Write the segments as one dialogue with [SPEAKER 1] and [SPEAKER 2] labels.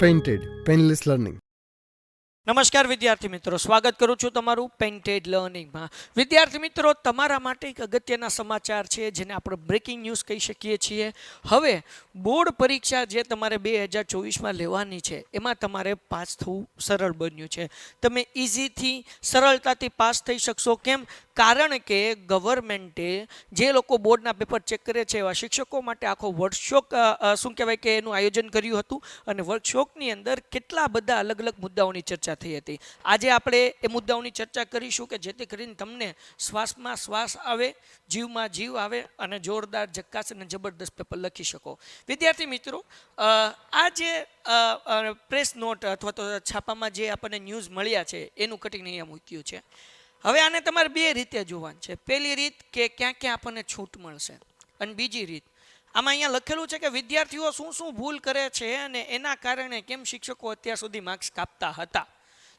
[SPEAKER 1] Painted, Painless Learning.
[SPEAKER 2] નમસ્કાર વિદ્યાર્થી મિત્રો, સ્વાગત કરું છું તમારું પેઇન્ટેડ લર્નિંગમાં. વિદ્યાર્થી મિત્રો, તમારા માટે એક અગત્યના સમાચાર છે જેને આપણે બ્રેકિંગ ન્યૂઝ કહી શકીએ છીએ. હવે બોર્ડ પરીક્ષા જે તમારે 2024માં લેવાની છે એમાં તમારે પાસ થવું સરળ બન્યું છે. તમે ઇઝીથી સરળતાથી પાસ થઈ શકશો. કેમ? કારણ કે ગવર્મેન્ટે જે લોકો બોર્ડના પેપર ચેક કરે છે એવા શિક્ષકો માટે આખો વર્કશોપ શું કહેવાય કે એનું આયોજન કર્યું હતું અને વર્કશોપની અંદર કેટલા બધા અલગ અલગ મુદ્દાઓની ચર્ચા થઈ હતી. આજે આપણે એ મુદ્દાઓની ચર્ચા કરીશું કે જેથી કરીને તમને શ્વાસમાં શ્વાસ આવે, જીવમાં જીવ આવે અને જોરદાર જક્કાસ અને જબરદસ્ત પેપર લખી શકો. વિદ્યાર્થી મિત્રો, આ જે પ્રેસ નોટ અથવા તો છાપામાં જે આપણને ન્યૂઝ મળ્યા છે એનું કટિંગ અહીંયા મૂક્યું છે. હવે આને તમારે બે રીતે જોવાનું છે. પહેલી રીત કે ક્યાં ક્યાં આપણને છૂટ મળશે, અને બીજી રીત આમાં અહીંયા લખેલું છે કે વિદ્યાર્થીઓ શું શું ભૂલ કરે છે અને એના કારણે કેમ શિક્ષકો અત્યાર સુધી માર્ક્સ કાપતા હતા.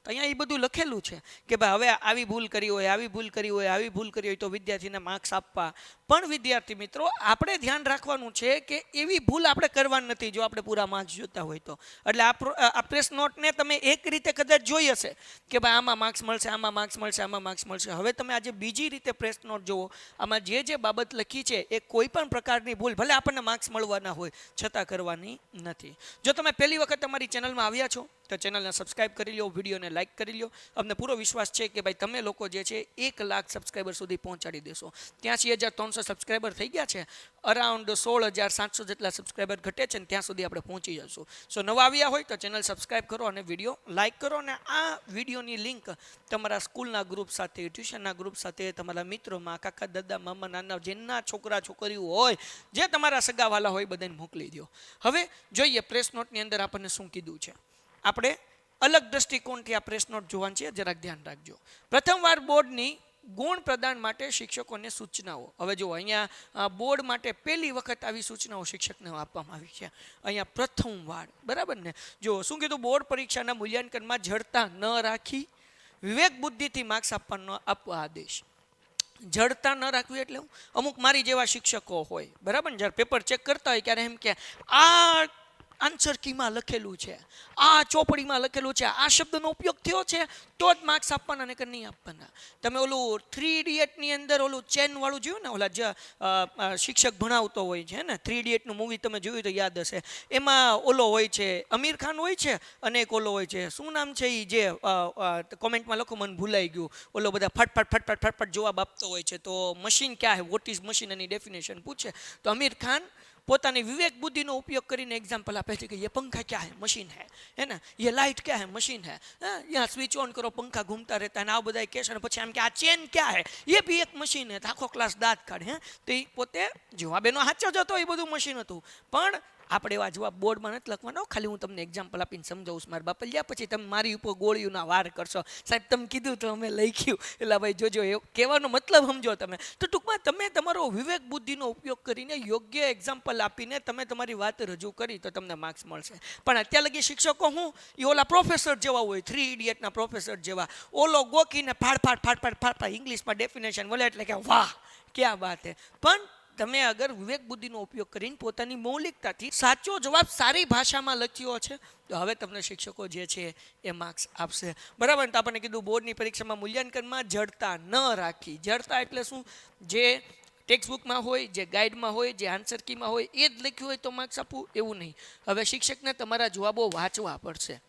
[SPEAKER 2] તો અહીંયા એ બધું લખેલું છે કે ભાઈ હવે આવી ભૂલ કરી હોય, આવી ભૂલ કરી હોય, આવી ભૂલ કરી હોય તો વિદ્યાર્થીને માર્ક્સ આપવા. પણ વિદ્યાર્થી મિત્રો, આપણે ધ્યાન રાખવાનું છે કે એવી ભૂલ આપણે કરવાની નથી જો આપણે પૂરા માર્ક્સ જોતા હોય તો. એટલે આ પ્રેસ નોટને તમે એક રીતે કદાચ જોઈ હશે કે ભાઈ આમાં માર્ક્સ મળશે, આમાં માર્ક્સ મળશે, આમાં માર્ક્સ મળશે. હવે તમે આજે બીજી રીતે પ્રેસ નોટ જુઓ. આમાં જે બાબત લખી છે એ કોઈ પણ પ્રકારની ભૂલ, ભલે આપણને માર્ક્સ મળવાના હોય છતાં કરવાની નથી. જો તમે પહેલી વખત તમારી ચેનલમાં આવ્યા છો તો ચેનલને સબસ્ક્રાઇબ કરી લો, વિડીયોને લાઇક કરી લો. અમને પૂરો વિશ્વાસ છે કે ભાઈ તમે લોકો જે છે 1 લાખ સબસ્ક્રાઈબર સુધી પહોંચાડી દેશો. 83,300 સબસ્ક્રાઈબર થઈ ગયા છે. અરાઉન્ડ 16,700 જેટલા સબસ્ક્રાઈબર ઘટે છે ને ત્યાં સુધી આપણે પહોંચી જશું. સો નવા આવ્યા હોય તો ચેનલ સબસ્ક્રાઈબ કરો અને વિડીયો લાઇક કરો. અને આ વિડીયોની લિંક તમારા સ્કૂલના ગ્રુપ સાથે, ટ્યુશનના ગ્રુપ સાથે, તમારા મિત્રોમાં, કાકા દાદા મામા નાના જેના છોકરા છોકરીઓ હોય, જે તમારા સગાવાલા હોય બધાને મોકલી દો. હવે જોઈએ પ્રેસ નોટની અંદર આપણને શું કીધું છે. આપણે અલગ દ્રષ્ટિકોણથી આ પ્રેસ નોટ જોવાનું છે, જરાક ધ્યાન રાખજો. પ્રથમવાર બોર્ડની ગુણ પ્રદાન માટે શિક્ષકોને સૂચનાઓ. હવે જો અહીંયા બોર્ડ માટે પહેલી વખત આવી સૂચનાઓ શિક્ષકને આપવામાં આવી છે. અહીંયા પ્રથમવાર, બરાબર ને? જો શું કીધું, બોર્ડ પરીક્ષાના મૂલ્યાંકનમાં જડતા ન રાખી વિવેક બુદ્ધિથી માર્ક્સ આપવા આદેશ. જડતા ન રાખવી એટલે અમુક મારી જેવા શિક્ષકો હોય, બરાબર ને, જ્યારે પેપર ચેક કરતા હોય ત્યારે એમ કે આ આન્સર કીમાં લખેલું છે, આ ચોપડીમાં લખેલું છે, આ શબ્દનો ઉપયોગ થયો છે તો જ માર્ક્સ આપવાના, નકર નહીં આપવાના. તમે ઓલું 3 ઇડિયટની અંદર ઓલું ચેન વાળું જોયું ને, ઓલા જે શિક્ષક ભણાવતો હોય છે ને, 3 ઇડિયટનું મૂવી તમે જોયું તો યાદ હશે. એમાં ઓલો હોય છે આમિર ખાન હોય છે અને એક ઓલો હોય છે, શું નામ છે એ, જે કોમેન્ટમાં લખો, મને ભૂલાઈ ગયું. ઓલો બધા ફટફટ જવાબ આપતો હોય છે. તો મશીન ક્યાં હે, what is machine, any definition પૂછે તો આમિર ખાન પોતાની વિવેક બુદ્ધિનો ઉપયોગ કરીને એग्जाम्पल આપે છે કે ये पंखा क्या है, मशीन है ना, ये लाइट क्या है, मशीन है, यहाँ स्विच ऑन करो पंखा घूमता रहता है ને આ બધા કહેશે. અને પછી એમ કે આ ચેન ક્યાં હે, ये भी एक मशीन है. આખો ક્લાસ દાંત કાઢે. તો એ પોતે જવાબ એનો સાચો જ હતો, એ બધું મશીન હતું. પણ આપણે એવા જવાબ બોર્ડમાં નથી લખવાનો. ખાલી હું તમને એક્ઝામ્પલ આપીને સમજાવું છું. મારા બાપલિયા પછી તમે મારી ઉપર ગોળીઓના વાર કરશો. સાહેબ તમે કીધું તો અમે લખ્યું. એટલે ભાઈ જોજો, એ કહેવાનો મતલબ સમજો તમે. તો ટૂંકમાં તમે તમારો વિવેક બુદ્ધિનો ઉપયોગ કરીને યોગ્ય એક્ઝામ્પલ આપીને તમે તમારી વાત રજૂ કરી તો તમને માર્ક્સ મળશે. પણ અત્યાર લગી શિક્ષકો હું એ ઓલા પ્રોફેસર જેવા હોય, 3 ઇડિયટના પ્રોફેસર જેવા. ઓલો ગોકીને ફાડ ઇંગ્લિશમાં ડેફિનેશન બોલે એટલે કે વાહ ક્યાં વાત હે. પણ તમે અગર વિવેક બુદ્ધિનો ઉપયોગ કરીને પોતાની મૌલિકતાથી સાચો જવાબ સારી ભાષામાં લખ્યો છે તો હવે તમને શિક્ષકો જે છે એ માર્ક્સ આપશે, બરાબર ને? તો આપણને કીધું બોર્ડની પરીક્ષામાં મૂલ્યાંકનમાં જડતા ન રાખી. જડતા એટલે શું? જે ટેક્સ્ટબુકમાં હોય, જે ગાઈડમાં હોય, જે આન્સર કીમાં હોય એ જ લખ્યું હોય તો માર્ક્સ આપવું, એવું નહીં. હવે શિક્ષકને તમારા જવાબો વાંચવા પડશે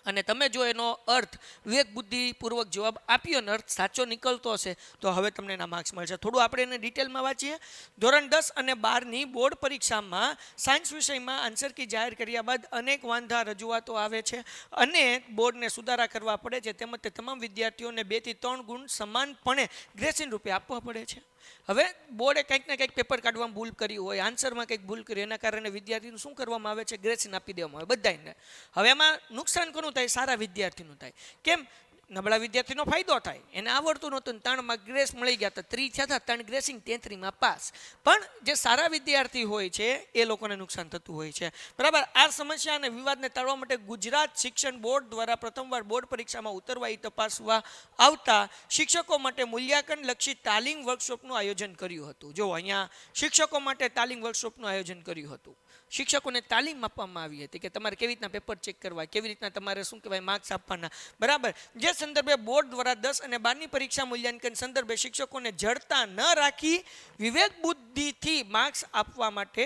[SPEAKER 2] અને તમે જો એનો અર્થ વિવેક બુદ્ધિપૂર્વક જવાબ આપ્યો અને અર્થ સાચો નીકળતો હશે તો હવે તમને એના માર્ક્સ મળશે. થોડું આપણે એને ડિટેલમાં વાંચીએ. ધોરણ 10 અને 12ની બોર્ડ પરીક્ષામાં સાયન્સ વિષયમાં આન્સર કી જાહેર કર્યા બાદ અનેક વાંધા રજૂઆતો આવે છે અને બોર્ડને સુધારા કરવા પડે છે. તેમજ તે તમામ વિદ્યાર્થીઓને 2 થી 3 ગુણ સમાનપણે ગ્રેસિંગ રૂપે આપવા પડે છે. હવે બોર્ડે કંઈક ને કંઈક પેપર કાઢવામાં ભૂલ કરી હોય, આન્સરમાં કંઈક ભૂલ કરી, એના કારણે વિદ્યાર્થીનું શું કરવામાં આવે છે, ગ્રેસિંગ આપી દેવામાં આવે બધાને. હવે એમાં નુકસાન કોનું થાય? સારા વિદ્યાર્થીનું થાય. કેમ? નબળા વિદ્યાર્થીનો ફાયદો થાય, એને આવડતું નહોતું ને 3 માં ગ્રેસ મળી ગયા તો 3 થયા હતા, 3 ગ્રેસિંગ, 33માં પાસ. પણ જે સારા વિદ્યાર્થી હોય છે એ લોકોને નુકસાન થતું હોય છે, બરાબર? આ સમસ્યા અને વિવાદને ટાળવા માટે ગુજરાત શિક્ષણ બોર્ડ દ્વારા પ્રથમવાર બોર્ડ પરીક્ષામાં ઉતરવા તપાસવા આવતા શિક્ષકો માટે મૂલ્યાંકન લક્ષી તાલીમ વર્કશોપનું આયોજન કર્યું હતું. જો અહીંયા શિક્ષકો માટે તાલીમ વર્કશોપનું આયોજન કર્યું હતું. શિક્ષકોને તાલીમ આપવામાં આવી હતી કે તમારે કેવી રીતના પેપર ચેક કરવા, કેવી રીતના તમારે શું કહેવાય માર્ક્સ આપવાના, બરાબર. જે સંદર્ભે બોર્ડ દ્વારા 10 અને 12ની પરીક્ષા મૂલ્યાંકન સંદર્ભે શિક્ષકોને જડતા ન રાખી વિવેક બુદ્ધિથી માર્ક્સ આપવા માટે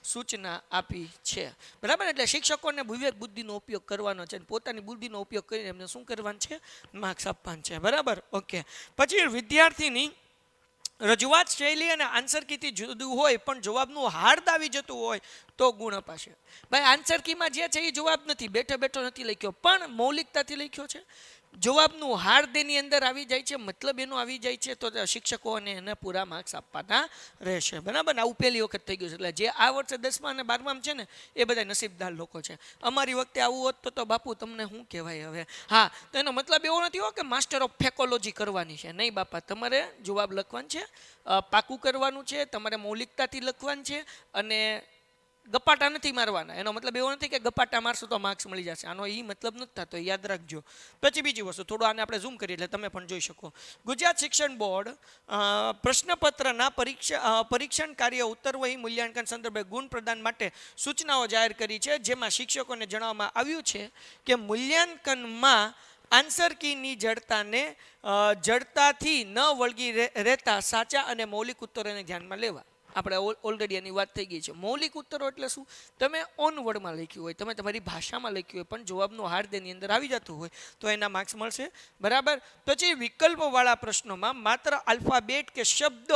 [SPEAKER 2] સૂચના આપી છે, બરાબર. એટલે શિક્ષકોને વિવેક બુદ્ધિનો ઉપયોગ કરવાનો છે, પોતાની બુદ્ધિનો ઉપયોગ કરીને એમને શું કરવાનું છે, માર્ક્સ આપવાનું છે, બરાબર. ઓકે. પછી વિદ્યાર્થીની રજૂઆત શૈલી અને આન્સર કીથી જુદું હોય પણ જવાબનું હાર્દ આવી જતું હોય તો ગુણ અપાશે. ભાઈ આન્સર કીમાં જે છે એ જવાબ નથી, બેઠો બેઠો નથી લખ્યો પણ મૌલિકતાથી લખ્યો છે, જવાબનું હાર્દ એની અંદર આવી જાય છે, મતલબ એનો આવી જાય છે, તો શિક્ષકોને એને પૂરા માર્ક્સ આપવાના રહેશે, બરાબર. આવું પહેલી વખત થઈ ગયું છે. એટલે જે આ વર્ષે 10મા અને 12માં છે ને એ બધા નસીબદાર લોકો છે. અમારી વખતે આવું હોત તો બાપુ તમને શું કહેવાય હવે. હા, તો એનો મતલબ એવો નથી હો કે માસ્ટર ઓફ ફેકોલોજી કરવાની છે, નહીં બાપા. તમારે જવાબ લખવાનું છે, પાકું કરવાનું છે, તમારે મૌલિકતાથી લખવાનું છે અને ગપાટા નથી મારવાના. એનો મતલબ એવો નથી કે ગપાટા મારશો તો માર્ક્સ મળી જશે, આનો એ મતલબ નથી થતો, યાદ રાખજો. પછી બીજી વસ્તુ, થોડું આને આપણે ઝૂમ કરીએ એટલે તમે પણ જોઈ શકો. ગુજરાત શિક્ષણ બોર્ડ પ્રશ્નપત્રના પરીક્ષણ કાર્ય ઉત્તરવહી મૂલ્યાંકન સંદર્ભે ગુણ પ્રદાન માટે સૂચનાઓ જાહેર કરી છે, જેમાં શિક્ષકોને જણાવવામાં આવ્યું છે કે મૂલ્યાંકનમાં આન્સર કીની જડતાથી ન વળગી રહેતા સાચા અને મૌલિક ઉત્તરોને ધ્યાનમાં લેવા. આપણે ઓલરેડી એની વાત થઈ ગઈ છે. મૌલિક ઉત્તરો એટલે શું? તમે ઓન વર્ડમાં લખ્યું હોય, તમે તમારી ભાષામાં લખ્યું હોય પણ જવાબનું હાર્દ એની અંદર આવી જતું હોય તો એના માર્ક્સ મળશે, બરાબર. પછી વિકલ્પવાળા પ્રશ્નોમાં માત્ર આલ્ફાબેટ કે શબ્દ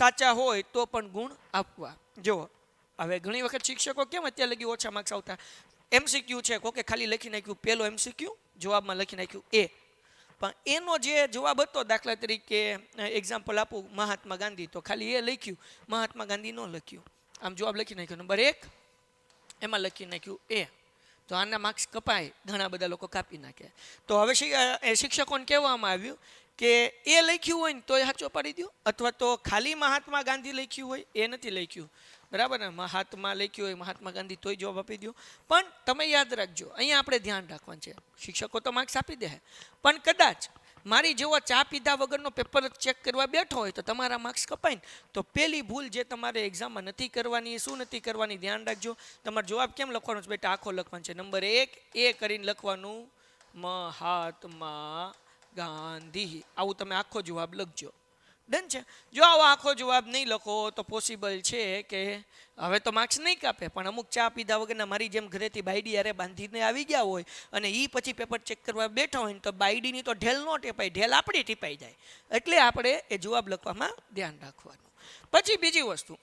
[SPEAKER 2] સાચા હોય તો પણ ગુણ આપવા. જુઓ, હવે ઘણી વખત શિક્ષકો કેમ અત્યારે લગી ઓછા માર્ક્સ આવતા, MCQ છે, કોકે ખાલી લખી નાખ્યું પહેલો MCQ, જવાબમાં લખી નાખ્યું A, પણ એનો જે જવાબ હતો, દાખલા તરીકે એક્ઝામ્પલ આપું, મહાત્મા ગાંધી, તો ખાલી એ લખ્યું, મહાત્મા ગાંધી ન લખ્યું, આમ જવાબ લખી નાખ્યો નંબર 1, એમાં લખી નાખ્યું A, તો આના માર્ક્સ કપાય, ઘણા બધા લોકો કાપી નાખે. તો હવે શિક્ષકોને કહેવામાં આવ્યું કે એ લખ્યું હોય ને તો એ સાચો પાડી દો, અથવા તો ખાલી મહાત્મા ગાંધી લખ્યું હોય, એ નથી લખ્યું, બરાબર ને, મહાત્મા લખ્યું હોય મહાત્મા ગાંધી, તોય જવાબ આપી દો. પણ તમે યાદ રાખજો, અહીંયા આપણે ધ્યાન રાખવાનું છે, શિક્ષકો તો માર્ક્સ આપી દે, પણ કદાચ મારી જેવો ચા પીધા વગરનો પેપર ચેક કરવા બેઠો હોય તો તમારા માર્ક્સ કપાય ને. તો પહેલી ભૂલ જે તમારે એક્ઝામમાં નથી કરવાની, શું નથી કરવાની, ધ્યાન રાખજો. તમારો જવાબ કેમ લખવાનો છે બેટા? આખો લખવાનો છે. નંબર 1 એ કરીને લખવાનું મહાત્મા ગાંધી, આવું તમે આખો જવાબ લખજો. ડન છે. જો આવો આખો જવાબ નહીં લખો તો પોસિબલ છે કે હવે તો માર્ક્સ નહીં કાપે, પણ અમુક ચા પીધા વગરના મારી જેમ ઘરેથી બાયડી અરે બાંધીને આવી ગયા હોય અને એ પછી પેપર ચેક કરવા બેઠા હોય ને તો બાયડીની તો ઢેલ ન ટેપાય, ઢેલ આપણી ટીપાઈ જાય. એટલે આપણે એ જવાબ લખવામાં ધ્યાન રાખવાનું. પછી બીજી વસ્તુ,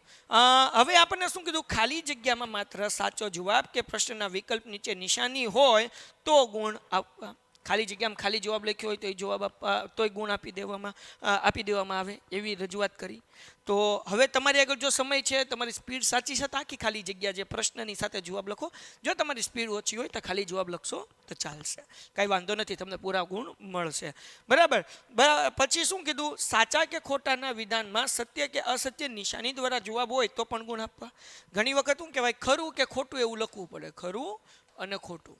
[SPEAKER 2] હવે આપણને શું કીધું, ખાલી જગ્યામાં માત્ર સાચો જવાબ કે પ્રશ્નના વિકલ્પ નીચે નિશાની હોય તો ગુણ આપવા. ખાલી જગ્યામાં ખાલી જવાબ લખ્યો હોય તો એ જવાબ આપવા, તોય ગુણ આપી દેવામાં આવે, એવી રજૂઆત કરી. તો હવે તમારી આગળ જો સમય છે, તમારી સ્પીડ સાચી છે તો આખી ખાલી જગ્યા જે પ્રશ્નની સાથે જવાબ લખો. જો તમારી સ્પીડ ઓછી હોય તો ખાલી જવાબ લખશો તો ચાલશે, કાંઈ વાંધો નથી, તમને પૂરા ગુણ મળશે, બરાબર. પછી શું કીધું, સાચા કે ખોટાના વિધાનમાં સત્ય કે અસત્ય નિશાની દ્વારા જવાબ હોય તો પણ ગુણ આપવા. ઘણી વખત શું કહેવાય, ખરું કે ખોટું એવું લખવું પડે, ખરું અને ખોટું.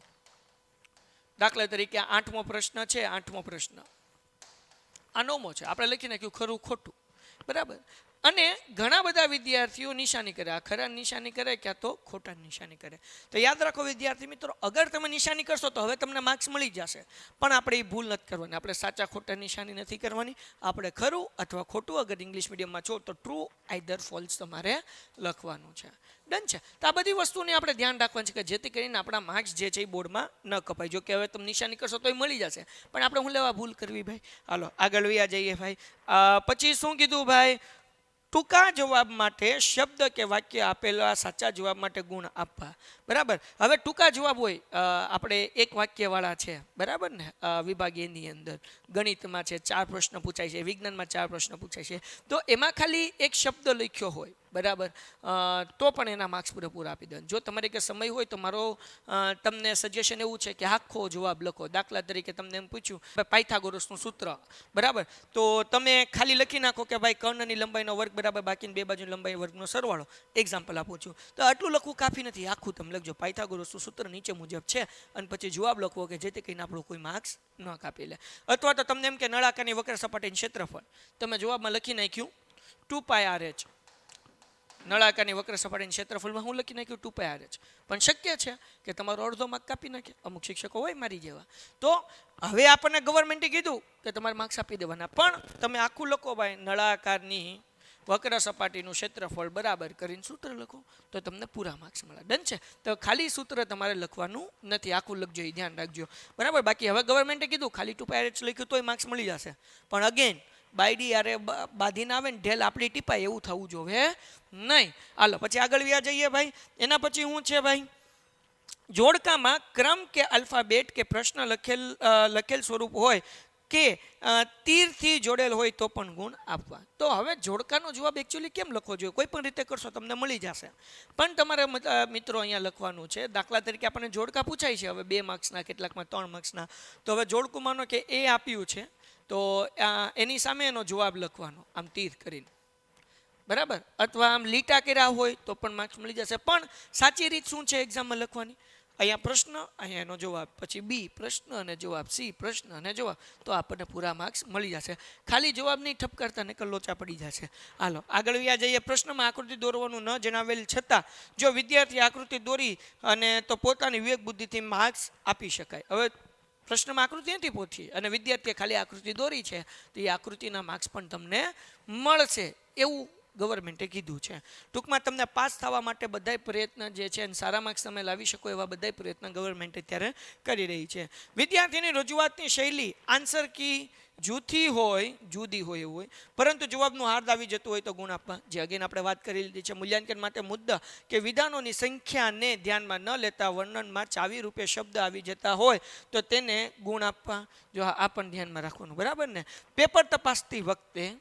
[SPEAKER 2] દાખલા તરીકે 8મો પ્રશ્ન છે, 8મો પ્રશ્ન આ 9મો છે, આપણે લખી નાખ્યું ખરું ખોટું, બરાબર. અને ઘણા બધા વિદ્યાર્થીઓ નિશાની કરે, આ ખરા નિશાની કરે ક્યાં તો ખોટા નિશાની કરે. તો યાદ રાખો વિદ્યાર્થી મિત્રો, અગર તમે નિશાની કરશો તો હવે તમને માર્ક્સ મળી જશે, પણ આપણે એ ભૂલ નથી કરવાની. આપણે સાચા ખોટા નિશાની નથી કરવાની, આપણે ખરું અથવા ખોટું, અગર ઇંગ્લિશ મીડિયમમાં છો તો ટ્રુ આઈધર ફોલ્સ તમારે લખવાનું છે. ડન છે. તો આ બધી વસ્તુને આપણે ધ્યાન રાખવાનું છે કે જેથી કરીને આપણા માર્ક્સ જે છે એ બોર્ડમાં ન કપાય. જો કે હવે તમે નિશાની કરશો તો એ મળી જશે, પણ આપણે હું લેવા ભૂલ કરવી ભાઈ. હાલો આગળ વયા જઈએ ભાઈ. પછી શું કીધું ભાઈ, ટૂંકા જવાબ માટે શબ્દ કે વાક્ય આપેલા સાચા જવાબ માટે ગુણ આપવા, બરાબર. હવે ટૂંકા જવાબ હોય, આપણે એક વાક્યવાળા છે, બરાબર ને, વિભાગ એની અંદર ગણિતમાં છે 4 પ્રશ્ન પૂછાય છે, વિજ્ઞાનમાં 4 પ્રશ્ન પૂછાય છે, તો એમાં ખાલી એક શબ્દ લખ્યો હોય, બરાબર, તો પણ એના માર્ક્સ પૂરેપૂરા આપી દે. જો તમારે કે સમય હોય તો મારો તમને સજેશન એવું છે કે આખો જવાબ લખો. દાખલા તરીકે તમને એમ પૂછ્યું પાયથાગોરસનું સૂત્ર, બરાબર, તો તમે ખાલી લખી નાખો કે ભાઈ કર્ણની લંબાઈનો વર્ગ બરાબર બાકીની બે બાજુની લંબાઈ વર્ગનો સરવાળો. એક્ઝામ્પલ આપું છું, તો આટલું લખવું કાફી નથી, આખું તમે લખજો પાયથાગોરસનું સૂત્ર નીચે મુજબ છે, અને પછી જવાબ લખવો કે જેથી કરીને આપણું કોઈ માર્ક્સ ન કાપી લે. અથવા તો તમને એમ કે નળાકારની વક્ર સપાટીનું ક્ષેત્રફળ, તમે જવાબમાં લખી નાખ્યું 2πRh, નળાકારની વક્ર સપાટીના ક્ષેત્રફળમાં હું લખી નાખ્યું 2πr પણ શક્ય છે કે તમારો અડધો માર્ક કાપી નાખે. અમુક શિક્ષકો હોય મારી જેવા. તો હવે આપણને ગવર્મેન્ટે કીધું કે તમારે માર્ક્સ આપી દેવાના, પણ તમે આખું લખો ભાઈ નળાકારની વક્ર સપાટીનું ક્ષેત્રફળ બરાબર કરીને સૂત્ર લખો તો તમને પૂરા માર્ક્સ મળે. ડન છે. તો ખાલી સૂત્ર તમારે લખવાનું નથી, આખું લખજો, એ ધ્યાન રાખજો. બરાબર. બાકી હવે ગવર્મેન્ટે કીધું ખાલી 2πr લખ્યું તોય માર્ક્સ મળી જશે, પણ અગેન બાયડી યારે બાંધીને આવે ને ઢેલ આપણી ટીપાય એવું થવું જોઈએ નહીં. હાલો પછી આગળ વ્યા જઈએ ભાઈ. એના પછી શું છે ભાઈ, જોડકામાં ક્રમ કે આલ્ફાબેટ કે પ્રશ્ન લખેલ સ્વરૂપ હોય કે તીરથી જોડેલ હોય તો પણ ગુણ આપવા. તો હવે જોડકાનો જવાબ એકચ્યુઅલી કેમ લખવો જોઈએ? કોઈ પણ રીતે કરશો તમને મળી જશે, પણ તમારે મિત્રો અહીંયા લખવાનું છે. દાખલા તરીકે આપણને જોડકા પૂછાય છે હવે 2 માર્ક્સના, કેટલાકમાં 3 માર્ક્સના. તો હવે જોડકું માનો કે એ આપ્યું છે તો એની સામે એનો જવાબ લખવાનો આમ તીર કરીને, બરાબર, અથવા આમ લીટા કર્યા હોય તો પણ માર્ક્સ મળી જશે. પણ સાચી રીત શું છે એક્ઝામમાં લખવાની? અહીંયા પ્રશ્ન, અહીંયા એનો જવાબ, પછી બી પ્રશ્ન અને જવાબ, સી પ્રશ્ન અને જવાબ, તો આપણને પૂરા માર્ક્સ મળી જશે. ખાલી જવાબ નહીં ઠપકારતા નકર લોચા પડી જશે. હાલો આગળ વ્યા જઈએ. પ્રશ્નમાં આકૃતિ દોરવાનું ન જણાવેલ છતાં જો વિદ્યાર્થી આકૃતિ દોરી અને તો પોતાની વિવેક બુદ્ધિથી માર્ક્સ આપી શકાય. હવે પ્રશ્નમાં આકૃતિ નથી પહોંચી અને વિદ્યાર્થીએ ખાલી આકૃતિ દોરી છે તો એ આકૃતિના માર્ક્સ પણ તમને મળશે એવું ગવર્મેન્ટે કીધું છે. ટૂંકમાં તમને પાસ થવા માટે બધાય પ્રયત્ન જે છે અને સારા માર્ક્સ તમે લાવી શકો એવા બધાય પ્રયત્ન ગવર્મેન્ટ અત્યારે કરી રહી છે. વિદ્યાર્થીની રજૂઆતની શૈલી આન્સર કી જુદી હોય એવું હોય, પરંતુ જવાબનું હાર્દ આવી જતું હોય તો ગુણ આપવા. જે અગેન આપણે વાત કરી લીધી છે. મૂલ્યાંકન માટે મુદ્દા કે વિધાનોની સંખ્યાને ધ્યાનમાં ન લેતા વર્ણનમાં ચાવી રૂપે શબ્દ આવી જતા હોય તો તેને ગુણ આપવા. જો આ પણ ધ્યાનમાં રાખવાનું, બરાબર ને. પેપર તપાસતી વખતે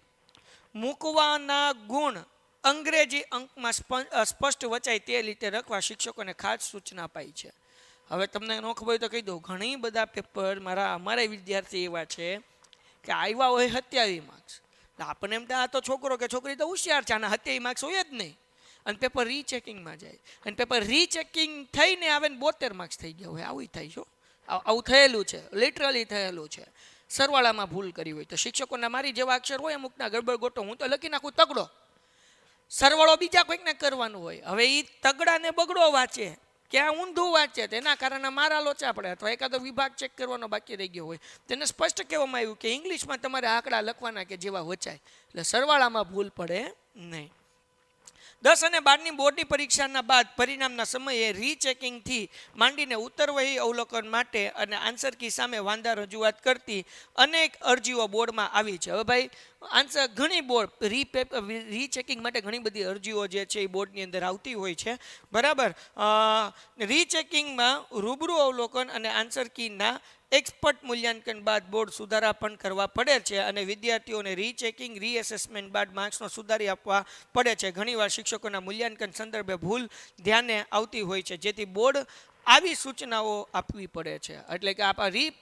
[SPEAKER 2] મૂકવાના ગુણ અંગ્રેજી અંકમાં સ્પષ્ટ વચાય તે રીતે રખવા શિક્ષકોને ખાસ સૂચના અપાઈ છે. હવે તમને ન ખબર હોય તો કહી દઉં, ઘણી બધા પેપર અમારા વિદ્યાર્થી એવા છે કે આવ્યા હોય 27 માર્ક્સ. આપણને એમ આ તો છોકરો કે છોકરી તો હોશિયાર છે, આના 27 માર્ક્સ હોય જ નહીં, અને પેપર રીચેકિંગમાં જાય અને પેપર રીચેકિંગ થઈને આવે ને 72 માર્ક્સ થઈ ગયા હોય. આવું થાય છે, આવું થયેલું છે, લિટરલી થયેલું છે. સરવાળામાં ભૂલ કરી હોય તો શિક્ષકોના મારી જેવા અક્ષર હોય અમુકના ગડબડ ગોટો, હું તો લખી નાખું તગડો, સરવાળો બીજા કોઈકને કરવાનું હોય. હવે એ તગડાને બગડો વાંચે, ક્યાં ઊંધું વાંચે, તેના કારણે મારા લોચા પડે, અથવા એકાદો વિભાગ ચેક કરવાનો બાકી રહી ગયો હોય. તેને સ્પષ્ટ કહેવામાં આવ્યું કે ઇંગ્લિશમાં તમારે આંકડા લખવાના કે જેવા વચાય, એટલે સરવાળામાં ભૂલ પડે નહીં. 10 અને 12ની બોર્ડની પરીક્ષાના બાદ પરિણામના સમયે રીચેકિંગથી માંડીને ઉત્તરવહી અવલોકન માટે અને આન્સર કી સામે વાંધા રજૂઆત કરતી અનેક અરજીઓ બોર્ડમાં આવી છે. હવે ભાઈ આન્સર ઘણી બોર્ડ રીચેકિંગ માટે ઘણી બધી અરજીઓ જે છે એ બોર્ડની અંદર આવતી હોય છે, બરાબર. રીચેકિંગમાં રૂબરૂ અવલોકન અને આન્સર કીના એક્સપર્ટ મૂલ્યાંકન બાદ બોર્ડ સુધારા પણ કરવા પડે છે અને વિદ્યાર્થીઓને રીચેકિંગ રીએસેસમેન્ટ બાદ માર્ક્સનો સુધારી આપવા પડે છે. ઘણીવાર શિક્ષકોના મૂલ્યાંકન સંદર્ભે ભૂલ ધ્યાને આવતી હોય છે, જેથી બોર્ડ આવી સૂચનાઓ આપવી પડે છે. એટલે કે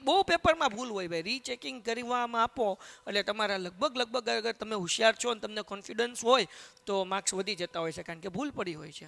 [SPEAKER 2] બહુ પેપરમાં ભૂલ હોય ભાઈ, રીચેકિંગ કરવામાં આપો એટલે તમારા લગભગ અગર તમે હોશિયાર છો અને તમને કોન્ફિડન્સ હોય તો માર્ક્સ વધી જતા હોય છે, કારણ કે ભૂલ પડી હોય છે.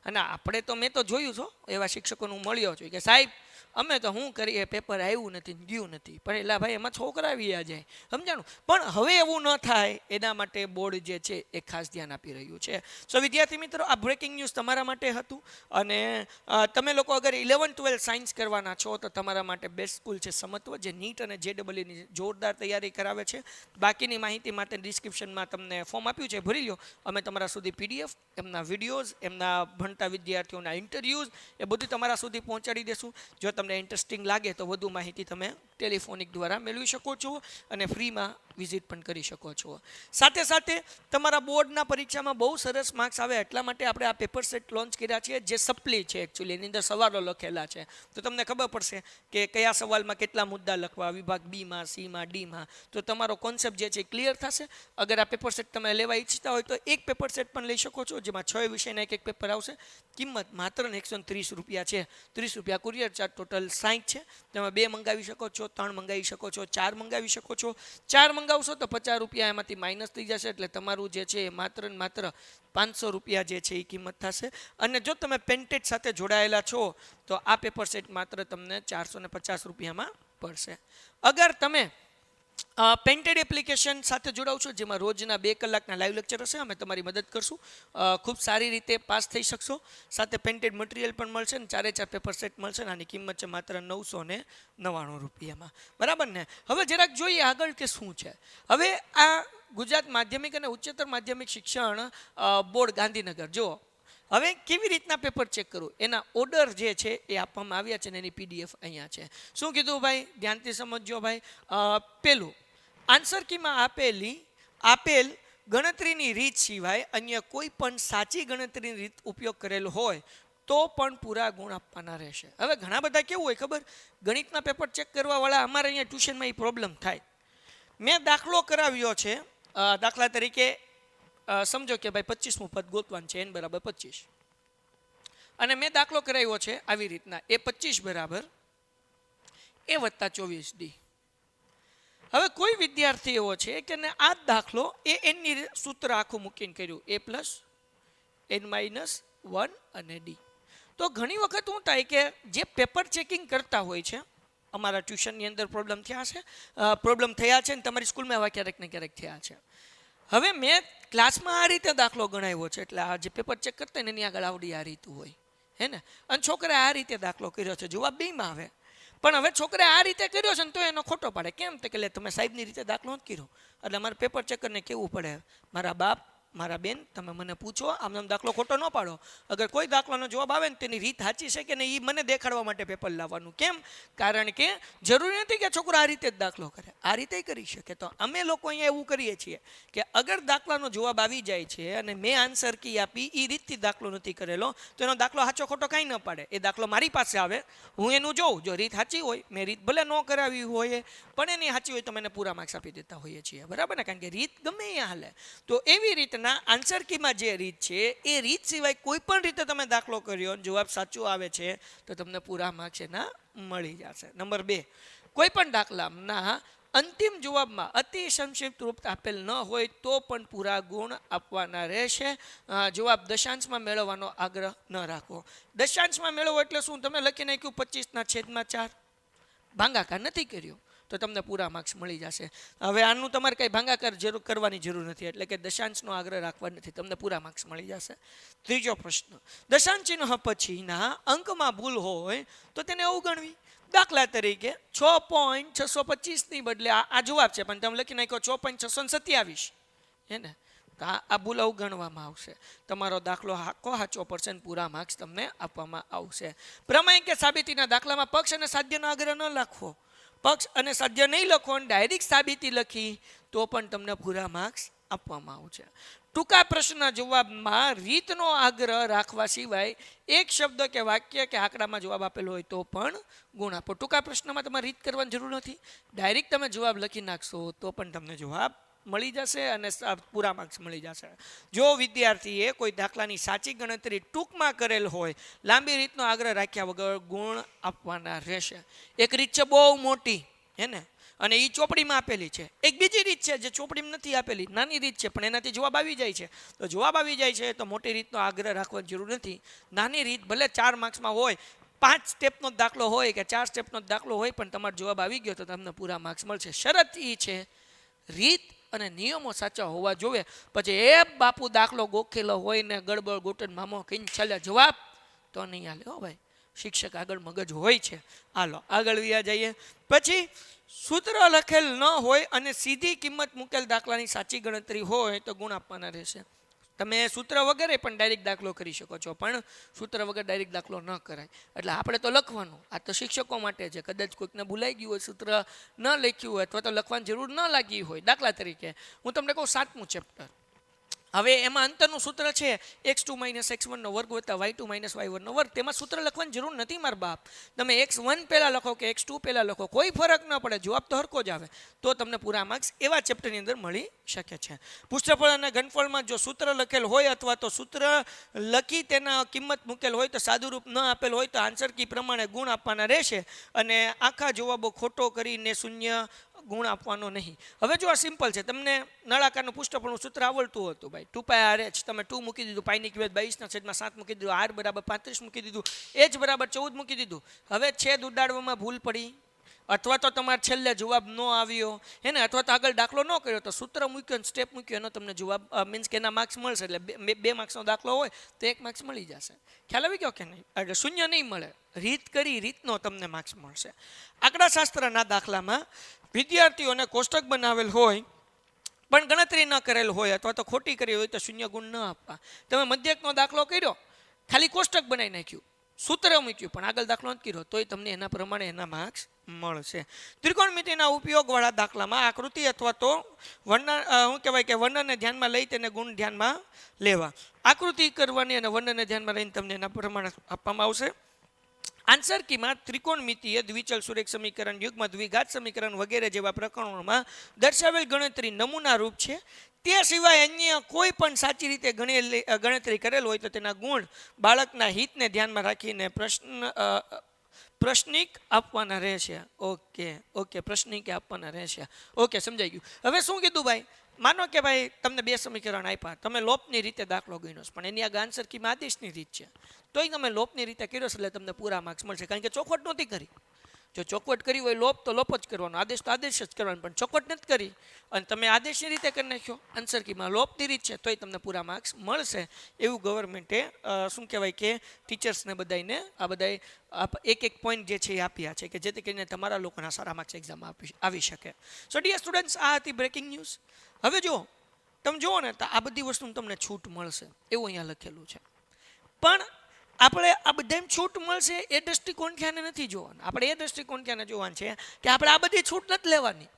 [SPEAKER 2] અને આપણે તો મેં તો જોયું છો એવા શિક્ષકોનું મળ્યો છું કે સાહેબ અમે તો શું કરીએ, પેપર આવ્યું નથી, ગયું નથી, પણ એલા ભાઈ એમાં છોકરા વ્યા જાય, સમજાણું. પણ હવે એવું ન થાય એના માટે બોર્ડ જે છે એ ખાસ ધ્યાન આપી રહ્યું છે. સો વિદ્યાર્થી મિત્રો, આ બ્રેકિંગ ન્યૂઝ તમારા માટે હતું. અને તમે લોકો અગર 11-12 સાયન્સ કરવાના છો તો તમારા માટે બેસ્ટ સ્કૂલ છે સમત્વ, જે નીટ અને JEEની જોરદાર તૈયારી કરાવે છે. બાકીની માહિતી માટે ડિસ્ક્રિપ્શનમાં તમને ફોર્મ આપ્યું છે, ભરી લો. અમે તમારા સુધી PDF, એમના વિડીયોઝ, એમના ભણતા વિદ્યાર્થીઓના ઇન્ટરવ્યૂઝ એ બધું તમારા સુધી પહોંચાડી દેશું. જો તમને ઇન્ટરેસ્ટિંગ લાગે તો વધુ માહિતી તમે ટેલિફોનિક દ્વારા મેળવી શકો છો અને ફ્રીમાં વિઝિટ પણ કરી શકો છો. સાથે સાથે તમારા બોર્ડના પરીક્ષામાં બહુ સરસ માર્ક્સ આવે એટલા માટે આપણે આ પેપર સેટ લોન્ચ કર્યા છે, જે સપ્લી છે એકચ્યુઅલી. એની અંદર સવાલો લખેલા છે, તો તમને ખબર પડશે કે કયા સવાલમાં કેટલા મુદ્દા લખવા, વિભાગ બીમાં, સીમાં, ડીમાં. તો તમારો કોન્સેપ્ટ જે છે ક્લિયર થશે. અગર આ પેપર સેટ તમે લેવા ઈચ્છતા હોય તો એક પેપર સેટ પણ લઈ શકો છો, જેમાં 6 વિષયના એક પેપર આવશે. કિંમત માત્ર 130 રૂપિયા છે. 30 રૂપિયા કુરિયર ચાર્જ, ટોટલ 60 છે. તમે 2 મંગાવી શકો છો, 3 મંગાવી શકો છો, 4 મંગાવી શકો છો. 4 મંગાવશો તો 50 રૂપિયા એમાંથી માઇનસ થઈ જશે, એટલે તમારું જે છે એ માત્ર ને માત્ર 500 રૂપિયા જે છે એ કિંમત થશે. અને જો તમે પેન્ટેજ સાથે જોડાયેલા છો તો આ પેપર સેટ માત્ર તમને 450 રૂપિયામાં પડશે. અગર તમે પેન્ટેડ એપ્લિકેશન સાથે જોડાવું છું, જેમાં રોજના 2 કલાકના લાઈવ લેક્ચર હશે. અમે તમારી મદદ કરશું, ખૂબ સારી રીતે પાસ થઈ શકશો. સાથે પેન્ટેડ મટીરિયલ પણ મળશે ને 4 પેપર સેટ મળશે. આની કિંમત છે માત્ર 999 રૂપિયામાં. બરાબર ને? હવે જરાક જોઈએ આગળ કે શું છે. હવે આ ગુજરાત માધ્યમિક અને ઉચ્ચતર માધ્યમિક શિક્ષણ બોર્ડ ગાંધીનગર, જુઓ હવે કેવી રીતના પેપર ચેક કરવું એના ઓર્ડર જે છે એ આપવામાં આવ્યા છે ને એની PDF અહીંયા છે. શું કીધું ભાઈ? ધ્યાનથી સમજજો ભાઈ. પેલું, આન્સર કીમાં આપેલ ગણતરીની રીત સિવાય અન્ય કોઈ પણ સાચી ગણતરીની રીત ઉપયોગ કરેલ હોય તો પણ પૂરા ગુણ આપવાના રહેશે. હવે ઘણા બધા કેવું હોય ખબર, ગણિતના પેપર ચેક કરવાવાળા અમારે અહીંયા ટ્યુશનમાં એ પ્રોબ્લેમ થાય. મેં દાખલો કરાવ્યો છે, દાખલા તરીકે સમજો કે ભાઈ 25મું પદ ગોતવાનું છે, n બરાબર 25, અને મેં દાખલો કરાવ્યો છે આવી રીતના, એ 25 બરાબર a વત્તા 24d. હવે કોઈ વિદ્યાર્થી એવો છે કે આ દાખલો એ એનની સૂત્ર આખું મૂકીને કર્યું, a પ્લસ n માઇનસ 1 અને d. તો ઘણી વખત શું થાય કે જે પેપર ચેકિંગ કરતા હોય છે, અમારા ટ્યુશનની અંદર પ્રોબ્લેમ થયા છે ને તમારી સ્કૂલમાં એવા ક્યારેક ને ક્યારેક થયા છે. હવે મેં ક્લાસમાં આ રીતે દાખલો ગણાવ્યો છે, એટલે આ જે પેપર ચેક કરતા ને એની આગળ આવડી આ રીતું હોય, હે ને? અને છોકરાએ આ રીતે દાખલો કર્યો છે, જવાબ બેમાં આવે. પણ હવે છોકરાએ આ રીતે કર્યો છે ને તો એનો ખોટો પાડે. કેમ? તો કે તમે સાહેબની રીતે દાખલો નથી કર્યો. એટલે અમારે પેપર ચેકરને કહેવું પડે, મારા બાપ, મારા બેન, તમે મને પૂછો, આમ દાખલો ખોટો ન પાડો. અગર કોઈ દાખલાનો જવાબ આવે ને તેની રીત સાચી છે કે નહીં એ મને દેખાડવા માટે પેપર લાવવાનું. કેમ? કારણ કે જરૂરી નથી કે છોકરો આ રીતે જ દાખલો કરે, આ રીતે કરી શકે. તો અમે લોકો અહીંયા એવું કરીએ છીએ કે અગર દાખલાનો જવાબ આવી જાય છે અને મેં આન્સર કી આપી એ રીતથી દાખલો નથી કરેલો તો એનો દાખલો સાચો ખોટો કાંઈ ન પાડે. એ દાખલો મારી પાસે આવે, હું એનું જોઉં, જો રીત સાચી હોય, મેં રીત ભલે ન કરાવી હોય પણ એની સાચી હોય તો મને પૂરા માર્ક્સ આપી દેતા હોઈએ છીએ. બરાબર ને? કારણ કે રીત ગમે એ હાલે. તો એવી રીતના આન્સર કીમાં જે રીત છે એ રીત સિવાય કોઈ પણ રીતે તમે દાખલો કર્યો, જવાબ સાચો આવે છે તો તમને પૂરા માર્ક્સ એના મળી જશે. નંબર 2, કોઈ પણ દાખલાના અંતિમ જવાબમાં અતિ સંક્ષિપ્ત રૂપ આપેલ ન હોય તો પણ પૂરા ગુણ આપવાના રહેશે. જવાબ દશાંશમાં મેળવવાનો આગ્રહ ન રાખવો. દશાંશમાં મેળવો એટલે શું? તમે લખી નાખ્યું 25/4, ભાગાકાર નથી કર્યો તો તમને પૂરા માર્ક્સ મળી જશે. હવે આનું તમારે કંઈ ભાગાકાર કરવાની જરૂર નથી, એટલે કે દશાંશનો આગ્રહ રાખવા નથી, તમને પૂરા માર્ક્સ મળી જશે. ત્રીજો પ્રશ્ન, દશાંશ ચિહ્ન પછીના અંકમાં ભૂલ હોય તો તેને અવગણવી. દાખલા તરીકે 6.625 બદલે આ જવાબ છે પણ તમે લખી નાખ્યો 6.627, હે ને? તો આ ભૂલ અવગણવામાં આવશે. તમારો દાખલો સાચો પડશે ને પૂરા માર્ક્સ તમને આપવામાં આવશે. પ્રમેય કે સાબિતીના દાખલામાં પક્ષ અને સાધ્યનો આગ્રહ ન રાખવો. પક્ષ અને સાધ્ય નહીં લખો અને ડાયરેક્ટ સાબિતી લખી તો પણ તમને પૂરા માર્ક્સ આપવામાં આવશે. ટૂંકા પ્રશ્નના જવાબમાં રીતનો આગ્રહ રાખવા સિવાય એક શબ્દ કે વાક્ય કે આંકડામાં જવાબ આપેલો હોય તો પણ ગુણ આપો. ટૂંકા પ્રશ્નમાં તમારે રીત કરવાની જરૂર નથી, ડાયરેક્ટ તમે જવાબ લખી નાખશો તો પણ તમને જવાબ મળી જશે અને પૂરા માર્ક્સ મળી જશે. જો વિદ્યાર્થીએ કોઈ દાખલાની સાચી ગણતરી ટૂંકમાં કરેલ હોય, લાંબી રીતનો આગ્રહ રાખ્યા વગર ગુણ આપવાના રહેશે. એક રીત છે બહુ મોટી, હે ને? અને એ ચોપડીમાં આપેલી છે. એક બીજી રીત છે જે ચોપડીમાં નથી આપેલી, નાની રીત છે પણ એનાથી જવાબ આવી જાય છે. તો જવાબ આવી જાય છે તો મોટી રીતનો આગ્રહ રાખવાની જરૂર નથી. નાની રીત ભલે 4 માર્ક્સમાં હોય, 5 સ્ટેપનો દાખલો હોય કે 4 સ્ટેપનો દાખલો હોય પણ તમારો જવાબ આવી ગયો તો તમને પૂરા માર્ક્સ મળશે. શરત એ છે રીત અને નિયમો સાચા હોવા જોઈએ. પછી એ બાપુ દાખલો ગોખેલો હોય ને ગડબડ ગોટન મામો કહીને છેલ્લે જવાબ તો નહીં હાલે હો ભાઈ. શિક્ષક આગળ મગજ હોય છે. હાલો આગળ વ્યા જઈએ. પછી સૂત્ર લખેલ ન હોય અને સીધી કિંમત મૂકેલ દાખલાની સાચી ગણતરી હોય તો ગુણ આપવાના રહેશે. તમે સૂત્ર વગર પણ ડાયરેક્ટ દાખલો કરી શકો છો, પણ સૂત્ર વગર ડાયરેક્ટ દાખલો ન કરાય. એટલે આપણે તો લખવાનું, આ તો શિક્ષકો માટે છે. કદાચ કોઈકને ભૂલાઈ ગયું હોય, સૂત્ર ન લખ્યું હોય અથવા તો લખવાની જરૂર ન લાગી હોય. દાખલા તરીકે હું તમને કહું 7મું ચેપ્ટર, હવે એમાં અંતરનું સૂત્ર છે x2 - x1 વર્ગ વત્તા y2 - y1 વર્ગ. તેમાં સૂત્ર લખવાની જરૂર નથી મારા બાપ. તમે x1 પહેલાં લખો કે x2 પહેલાં લખો, કોઈ ફરક ન પડે, જવાબ તો હરખો જ આવે. તો તમને પૂરા માર્ક્સ એવા ચેપ્ટરની અંદર મળી શકે છે. પૃષ્ઠફળ અને ઘનફળમાં જો સૂત્ર લખેલ હોય અથવા તો સૂત્ર લખી તેના કિંમત મૂકેલ હોય તો સાદુરૂપ ન આપેલ હોય તો આન્સર કી પ્રમાણે ગુણ આપવાના રહેશે અને આખા જવાબો ખોટો કરીને શૂન્ય ગુણ આપવાનો નહીં. હવે જો આ સિમ્પલ છે, તમને નળાકારનું પૃષ્ઠફળનું સૂત્ર આવડતું હતું ભાઈ, 2πr/h, તમે 2 મૂકી દીધું, પાઈની કિંમત 22/7 મૂકી દીધું, r બરાબર 35 મૂકી દીધું, h બરાબર 14 મૂકી દીધું. હવે છેદ ઉડાડવામાં ભૂલ પડી, અથવા તો તમારે છેલ્લે જવાબ ન આવ્યો હે ને, અથવા તો આગળ દાખલો ન કર્યો તો સૂત્ર મૂક્યો સ્ટેપ મૂક્યો એનો તમને જવાબ મીન્સ કે એના માર્ક્સ મળશે. એટલે બે માર્ક્સનો દાખલો હોય તો 1 માર્ક્સ મળી જશે. ખ્યાલ આવી ગયો કે નહીં? એટલે શૂન્ય નહીં મળે, રીતનો તમને માર્ક્સ મળશે. આંકડાશાસ્ત્રના દાખલામાં વિદ્યાર્થીઓને કોષ્ટક બનાવેલ હોય પણ ગણતરી ન કરેલ હોય અથવા તો ખોટી કરી હોય તો 0 ગુણ ન આપવા. તમે મધ્યકનો દાખલો કર્યો, ખાલી કોષ્ટક બનાવી નાખ્યું, સૂત્ર મૂક્યું પણ આગળ દાખલો નથી કર્યો, તોય તમને એના પ્રમાણે એના માર્ક્સ મળશે. ત્રિકોણમિતિના ઉપયોગવાળા દાખલામાં આકૃતિ અથવા તો વર્ણન શું કહેવાય કે વર્ણનને ધ્યાનમાં લઈ તેને ગુણ ધ્યાનમાં લેવા. આકૃતિ કરવાની અને વર્ણનને ધ્યાનમાં લઈને તમને એના પ્રમાણે આપવામાં આવશે. આન્સર કીમાં ત્રિકોણમિતિય દ્વિચલ સુરેખ સમીકરણ, યુગ્મ દ્વિઘાત સમીકરણ વગેરે જેવા પ્રકરણોમાં દર્શાવેલ ગણતરી નમૂના રૂપ છે. તે સિવાય અન્ય કોઈ પણ સાચી રીતે ગણતરી કરેલ હોય તો તેના ગુણ બાળકના હિતને ધ્યાનમાં રાખીને પ્રશ્નિક આપવાના રહેશે. ઓકે પ્રશ્નિકે આપવાના રહેશે. ઓકે, સમજાઈ ગયું. હવે શું કીધું ભાઈ? માનો કે ભાઈ તમને 2 સમીકરણ આપ્યા, તમે લોપની રીતે દાખલો ગણ્યો પણ એની આગળ આન્સર કીમાં આદેશની રીત છે, તોય તમે લોપની રીતે કર્યો એટલે તમને પૂરા માર્ક્સ મળશે. કારણ કે ચોખવટ નહોતી કરી. જો ચોખવટ કરી હોય લોપ તો લોપ જ કરવાનો, આદેશ તો આદેશ જ કરવાનો, પણ ચોખવટ નથી કરી અને તમે આદેશની રીતે કરી નાખ્યો, આન્સર કીમાં લોપની રીત છે, તોય તમને પૂરા માર્ક્સ મળશે. એવું ગવર્મેન્ટે શું કહેવાય કે ટીચર્સને બધાને આ બધાય એક પોઈન્ટ જે છે એ આપ્યા છે કે જેથી કરીને તમારા લોકોના સારા માર્ક્સ એક્ઝામમાં આવી શકે. સો ડિયર સ્ટુડન્ટ્સ, આ હતી બ્રેકિંગ ન્યૂઝ. હવે જો તમે જુઓ ને તો આ બધી વસ્તુ તમને છૂટ મળશે એવું અહીંયા લખેલું છે, પણ આપણે આ બધાને છૂટ મળશે એ દૃષ્ટિકોણ ખ્યાને નથી જોવાનું. આપણે એ દૃષ્ટિકોણ ખ્યાને જોવાનું છે કે આપણે આ બધી છૂટ નથી લેવાની.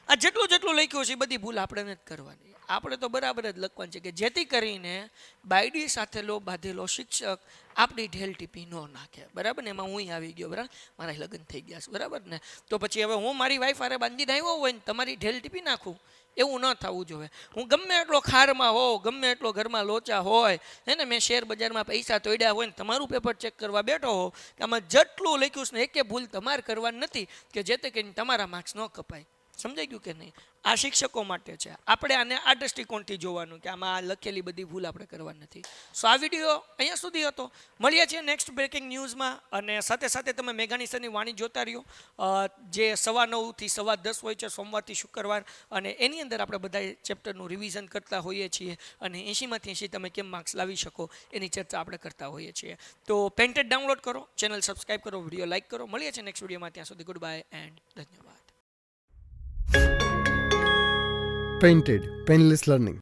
[SPEAKER 2] આ જેટલું લખ્યું છે એ બધી ભૂલ આપણે નથી કરવાની. આપણે તો બરાબર જ લખવાનું છે કે જેથી કરીને બાયડી સાથે લો બાંધેલો શિક્ષક આપણી ઢેલ ટીપી ન નાખે. બરાબર ને? એમાં હું આવી ગયો, બરાબર, મારા લગ્ન થઈ ગયા છે, બરાબર ને? તો પછી હવે હું મારી વાઈફ હારે બાંધીને આવ્યો હોય ને તમારી ઢેલ ટીપી નાખું, એવું ન થવું જોઈએ. હું ગમે એટલો ખારમાં હોઉં, ગમે એટલો ઘરમાં લોચા હોય, હે ને, મેં શેર બજારમાં પૈસા તોડ્યા હોય ને તમારું પેપર ચેક કરવા બેઠો હો, કે આમાં જેટલું લખ્યું છે ને એકે ભૂલ તમારે કરવાની નથી કે જેથી કરીને તમારા માર્ક્સ ન કપાય. સમજાઈ ગયું કે નહીં? આ શિક્ષકો માટે છે. આપણે આને આ દૃષ્ટિકોણથી જોવાનું કે આમાં આ લખેલી બધી ભૂલ આપણે કરવાની નથી. સો આ વિડીયો અહીંયા સુધી હતો. મળીએ છીએ નેક્સ્ટ બ્રેકિંગ ન્યૂઝમાં. અને સાથે સાથે તમે મેઘાણી સરની વાણી જોતા રહ્યો, જે 9:15 થી 10:15 હોય છે સોમવારથી શુક્રવાર, અને એની અંદર આપણે બધા ચેપ્ટરનું રિવિઝન કરતા હોઈએ છીએ અને 80માંથી 80 તમે કેમ માર્ક્સ લાવી શકો એની ચર્ચા આપણે કરતા હોઈએ છીએ. તો પેન્ટેડ ડાઉનલોડ કરો, ચેનલ સબસ્ક્રાઈબ કરો, વિડીયો લાઇક કરો. મળીએ છીએ નેક્સ્ટ વિડીયોમાં. ત્યાં સુધી ગુડ બાય એન્ડ ધન્યવાદ.
[SPEAKER 1] Painted Painless Learning.